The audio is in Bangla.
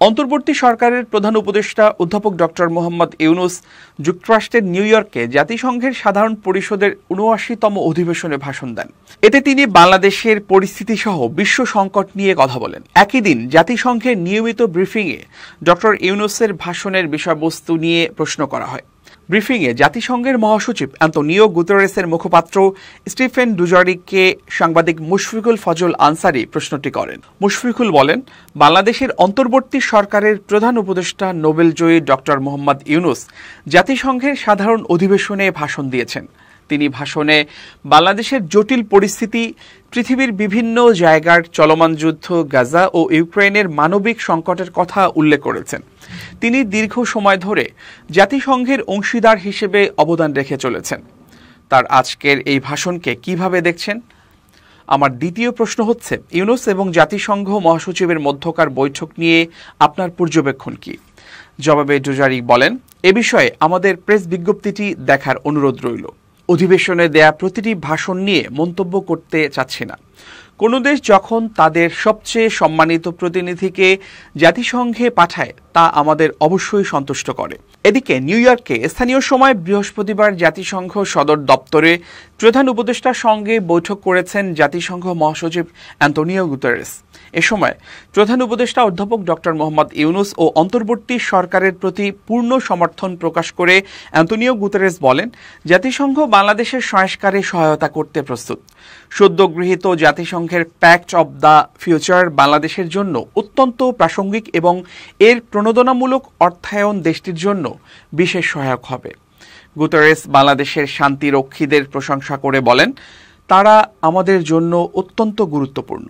অন্তর্বর্তী সরকারের প্রধান উপদেষ্টা অধ্যাপক ডক্টর মোহাম্মদ ইউনূস যুক্তরাষ্ট্রের নিউ ইয়র্কে জাতিসংঘের সাধারণ পরিষদের ৭৯তম অধিবেশনে ভাষণ দেন। এতে তিনি বাংলাদেশের পরিস্থিতি সহ বিশ্ব সংকট নিয়ে কথা বলেন। একই দিন জাতিসংঘের নিয়মিত ব্রিফিংয়ে ডক্টর ইউনূসের ভাষণের বিষয়বস্তু নিয়ে প্রশ্ন করা হয়। ব্রিফিংয়ে জাতিসংঘের মহাসচিব অ্যান্তোনিও গুতেরেসের মুখপাত্র স্টিফেন ডুজারিককে সাংবাদিক মুশফিকুল ফজল আনসারি প্রশ্নটি করেন। মুশফিকুল বলেন, বাংলাদেশের অন্তর্বর্তী সরকারের প্রধান উপদেষ্টা নোবেলজয়ী ডক্টর মোহাম্মদ ইউনূস জাতিসংঘের সাধারণ অধিবেশনে ভাষণ দিয়েছেন। তিনি ভাষণে বাংলাদেশের জটিল পরিস্থিতি, পৃথিবীর বিভিন্ন জায়গার চলমান যুদ্ধ, গাজা ও ইউক্রেনের মানবিক সংকটের কথা উল্লেখ করেছেন। তিনি দীর্ঘ সময় ধরে জাতিসংঘের অংশীদার হিসেবে অবদান রেখে চলেছেন। তার আজকের এই ভাষণকে কিভাবে দেখছেন? আমার দ্বিতীয় প্রশ্ন হচ্ছে, ইউনূস এবং জাতিসংঘ মহাসচিবের মধ্যকার বৈঠক নিয়ে আপনার পর্যবেক্ষণ কি? জবাবে ডুজারিক বলেন, এ বিষয়ে আমাদের প্রেস বিজ্ঞপ্তিটি দেখার অনুরোধ রইল। অধিবেশনে দেয়া প্রতিটি ভাষণ নিয়ে মন্তব্য করতে চাচ্ছি না। কোনো দেশ যখন তাদের সবচেয়ে সম্মানিত প্রতিনিধিকে জাতিসংঘে পাঠায় তা আমাদের অবশ্যই সন্তুষ্ট করে। এদিকে নিউ ইয়র্কে স্থানীয় সময় বৃহস্পতিবার জাতিসংঘ সদর দপ্তরে প্রধান উপদেষ্টার সঙ্গে বৈঠক করেছেন জাতিসংঘ মহাসচিব অ্যান্তোনিও গুতেরেস। এ সময় প্রধান উপদেষ্টা অধ্যাপক ডক্টর মোহাম্মদ ইউনূস ও অন্তর্বর্তী সরকারের প্রতি পূর্ণ সমর্থন প্রকাশ করে অ্যান্তোনিও গুতেরেস বলেন, জাতিসংঘ বাংলাদেশের সংস্কারে সহায়তা করতে প্রস্তুত। সদ্য গৃহীত জাতিসংঘের প্যাক্ট অব দ্য ফিউচার বাংলাদেশের জন্য অত্যন্ত প্রাসঙ্গিক এবং এর প্রণোদনামূলক অর্থায়ন দেশটির জন্য বিশেষ সহায়ক হবে। গুতেরেস বাংলাদেশের শান্তিরক্ষীদের প্রশংসা করে বলেন, তারা আমাদের জন্য অত্যন্ত গুরুত্বপূর্ণ।